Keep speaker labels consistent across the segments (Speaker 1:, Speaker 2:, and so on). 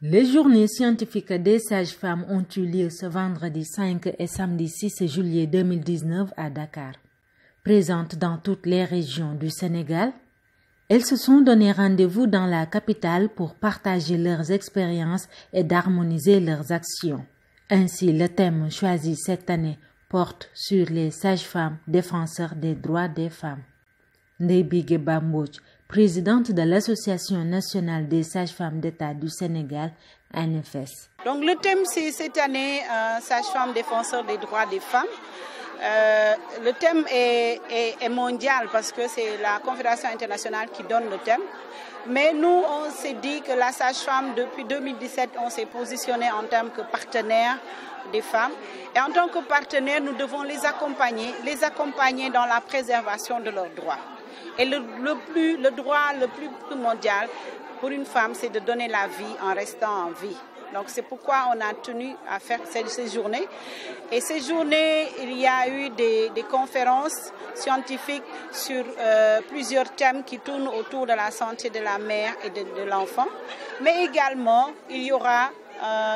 Speaker 1: Les journées scientifiques des sages-femmes ont eu lieu ce vendredi 5 et samedi 6 juillet 2019 à Dakar. Présentes dans toutes les régions du Sénégal, elles se sont donné rendez-vous dans la capitale pour partager leurs expériences et d'harmoniser leurs actions. Ainsi, le thème choisi cette année porte sur les sages-femmes défenseurs des droits des femmes. Ndeye Bigué Ba Mbodj, présidente de l'Association nationale des sages-femmes d'État du Sénégal, ANFES.
Speaker 2: Donc le thème c'est cette année sages-femmes défenseurs des droits des femmes. Le thème est mondial parce que c'est la Confédération internationale qui donne le thème. Mais nous, on s'est dit que la sage-femme, depuis 2017, on s'est positionné en tant que partenaire des femmes. Et en tant que partenaire, nous devons les accompagner dans la préservation de leurs droits. Et le droit le plus primordial pour une femme, c'est de donner la vie en restant en vie. Donc c'est pourquoi on a tenu à faire ces journées. Et ces journées, il y a eu des conférences scientifiques sur plusieurs thèmes qui tournent autour de la santé de la mère et de l'enfant. Mais également, il y aura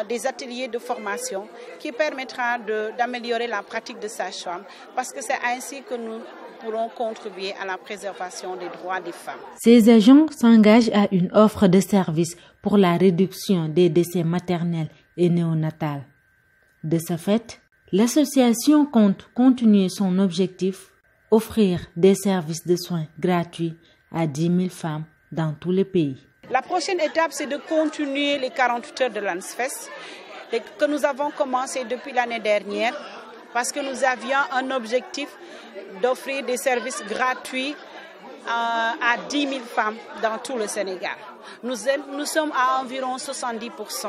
Speaker 2: des ateliers de formation qui permettra d'améliorer la pratique de sage-femme parce que c'est ainsi que nous pourrons contribuer à la préservation des droits des femmes.
Speaker 1: Ces agents s'engagent à une offre de services pour la réduction des décès maternels et néonatals. De ce fait, l'association compte continuer son objectif, offrir des services de soins gratuits à 10 000 femmes dans tout le pays.
Speaker 2: La prochaine étape, c'est de continuer les 48 heures de l'ANFES que nous avons commencé depuis l'année dernière parce que nous avions un objectif d'offrir des services gratuits à 10 000 femmes dans tout le Sénégal. Nous sommes à environ 70%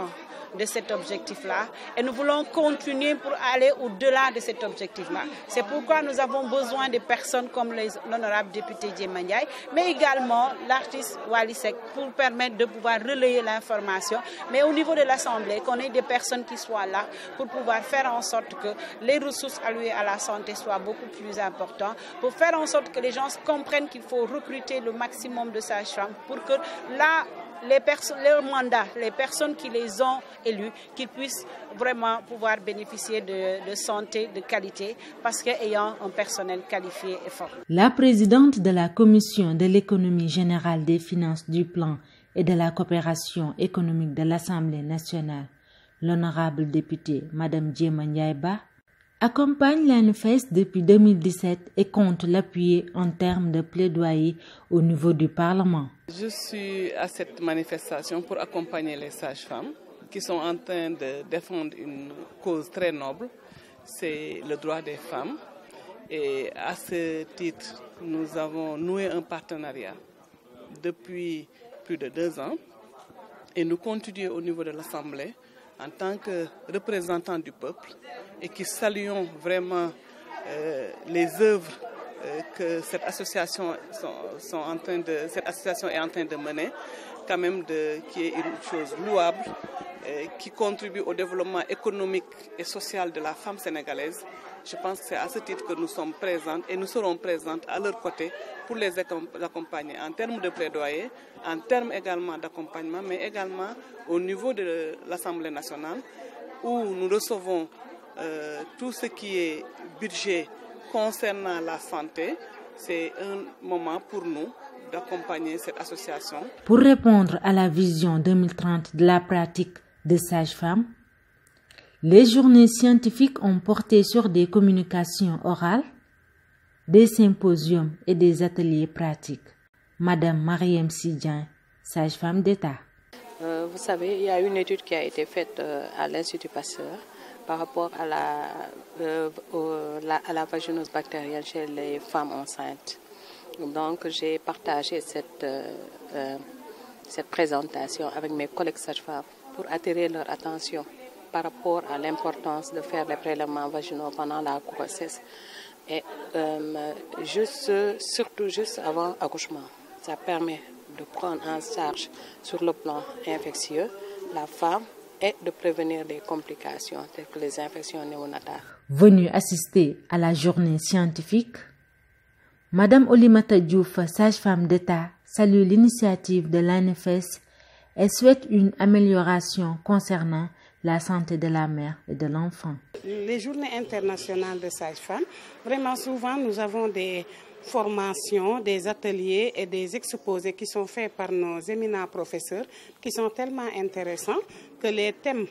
Speaker 2: de cet objectif-là et nous voulons continuer pour aller au-delà de cet objectif-là. C'est pourquoi nous avons besoin de personnes comme l'honorable député Djema Ndiaye, mais également l'artiste Wally Seck pour permettre de pouvoir relayer l'information, mais au niveau de l'Assemblée, qu'on ait des personnes qui soient là pour pouvoir faire en sorte que les ressources allouées à la santé soient beaucoup plus importantes, pour faire en sorte que les gens comprennent qu'il faut recruter le maximum de sages-femmes pour que là, leurs mandats, les personnes qui les ont élus, qu'ils puissent vraiment pouvoir bénéficier de santé de qualité parce qu'ayant un personnel qualifié et fort.
Speaker 1: La présidente de la Commission de l'économie générale des finances du plan et de la coopération économique de l'Assemblée nationale, l'honorable députée Madame Djema Ndiaye Ba, accompagne l'ANFES depuis 2017 et compte l'appuyer en termes de plaidoyer au niveau du Parlement.
Speaker 3: Je suis à cette manifestation pour accompagner les sages-femmes qui sont en train de défendre une cause très noble, c'est le droit des femmes. Et à ce titre, nous avons noué un partenariat depuis plus de 2 ans et nous continuons au niveau de l'Assemblée en tant que représentants du peuple et qui saluons vraiment les œuvres que cette association est en train de mener, quand même qui est une chose louable, qui contribue au développement économique et social de la femme sénégalaise. Je pense que c'est à ce titre que nous sommes présentes et nous serons présentes à leur côté pour les accompagner en termes de plaidoyer, en termes également d'accompagnement, mais également au niveau de l'Assemblée nationale où nous recevons tout ce qui est budget concernant la santé. C'est un moment pour nous d'accompagner cette association.
Speaker 1: Pour répondre à la vision 2030 de la pratique des sages-femmes, les journées scientifiques ont porté sur des communications orales, des symposiums et des ateliers pratiques. Madame Mariam Sidjan, sage-femme d'État.
Speaker 4: Vous savez, il y a une étude qui a été faite à l'Institut Pasteur par rapport à la vaginose bactérienne chez les femmes enceintes. Donc, j'ai partagé cette présentation avec mes collègues sages-femmes pour attirer leur attention par rapport à l'importance de faire les prélèvements vaginaux pendant la grossesse et surtout juste avant l'accouchement. Ça permet de prendre en charge sur le plan infectieux la femme et de prévenir des complications telles que les infections néonatales.
Speaker 1: Venue assister à la journée scientifique, Madame Oulimata Diouf, sage-femme d'État, salue l'initiative de l'ANFES Elles souhaitent une amélioration concernant la santé de la mère et de l'enfant.
Speaker 5: Les journées internationales de sages-femmes, vraiment souvent nous avons des formations, des ateliers et des exposés qui sont faits par nos éminents professeurs qui sont tellement intéressants que les thèmes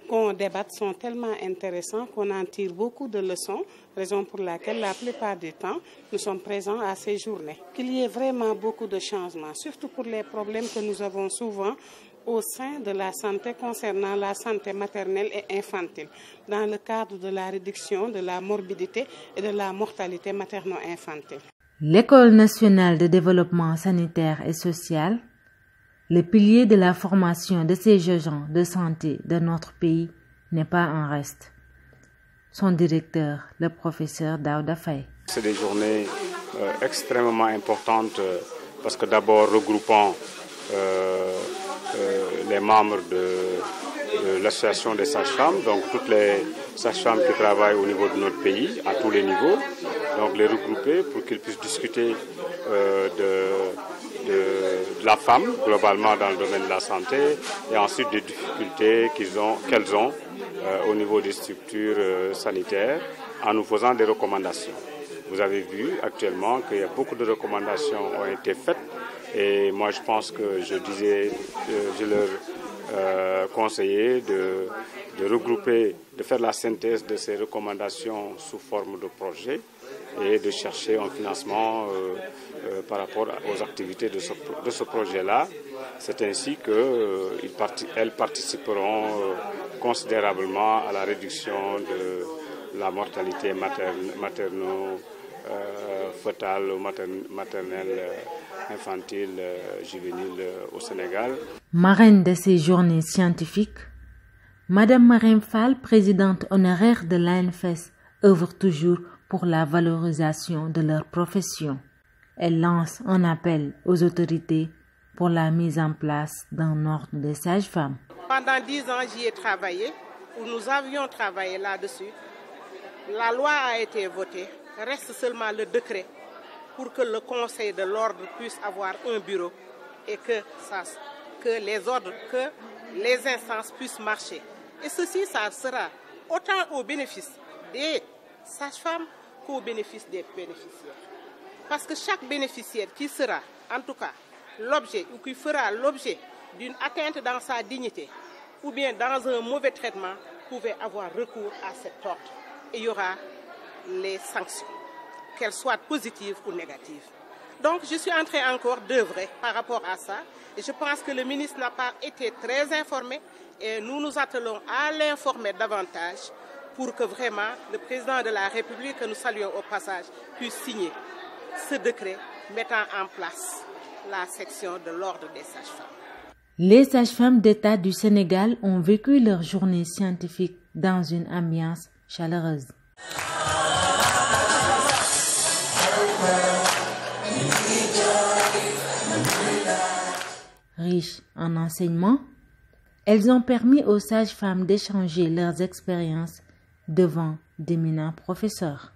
Speaker 5: qu'on débatte sont tellement intéressants qu'on en tire beaucoup de leçons, raison pour laquelle la plupart du temps nous sommes présents à ces journées. Qu'il y ait vraiment beaucoup de changements, surtout pour les problèmes que nous avons souvent au sein de la santé concernant la santé maternelle et infantile, dans le cadre de la réduction de la morbidité et de la mortalité materno-infantile.
Speaker 1: L'École nationale de développement sanitaire et social, le pilier de la formation de ces agents de santé de notre pays, n'est pas en reste. Son directeur, le professeur Daouda Faye.
Speaker 6: C'est des journées extrêmement importantes parce que d'abord regroupant les membres de l'association des sages-femmes, donc toutes les sages-femmes qui travaillent au niveau de notre pays, à tous les niveaux, donc les regrouper pour qu'ils puissent discuter de la femme globalement dans le domaine de la santé et ensuite des difficultés qu'elles ont au niveau des structures sanitaires en nous faisant des recommandations. Vous avez vu actuellement qu'il y a beaucoup de recommandations ont été faites et moi je pense que je leur conseillais de regrouper, de faire la synthèse de ces recommandations sous forme de projet et de chercher un financement par rapport aux activités de ce projet-là. C'est ainsi qu'elles participeront considérablement à la réduction de la mortalité materno-fœtale ou maternelle, infantile, juvénile au Sénégal.
Speaker 1: Marraine de ces journées scientifiques, Madame Marème Fall, présidente honoraire de l'ANFES, œuvre toujours pour la valorisation de leur profession. Elle lance un appel aux autorités pour la mise en place d'un ordre des sages-femmes.
Speaker 5: Pendant 10 ans, j'y ai travaillé, où nous avions travaillé là-dessus. La loi a été votée, reste seulement le décret pour que le Conseil de l'ordre puisse avoir un bureau et que les instances puissent marcher. Et ceci, ça sera autant au bénéfice des sages-femmes qu'au bénéfice des bénéficiaires. Parce que chaque bénéficiaire qui sera, en tout cas, l'objet ou qui fera l'objet d'une atteinte dans sa dignité ou bien dans un mauvais traitement pouvait avoir recours à cet ordre. Et il y aura les sanctions, qu'elles soient positives ou négatives. Donc je suis en train encore d'œuvrer par rapport à ça. Et je pense que le ministre n'a pas été très informé et nous nous attelons à l'informer davantage pour que vraiment le président de la République, que nous saluons au passage, puisse signer ce décret mettant en place la section de l'ordre des sages-femmes.
Speaker 1: Les sages-femmes d'État du Sénégal ont vécu leur journée scientifique dans une ambiance chaleureuse. Riches en enseignements, elles ont permis aux sages-femmes d'échanger leurs expériences devant d'éminents professeurs.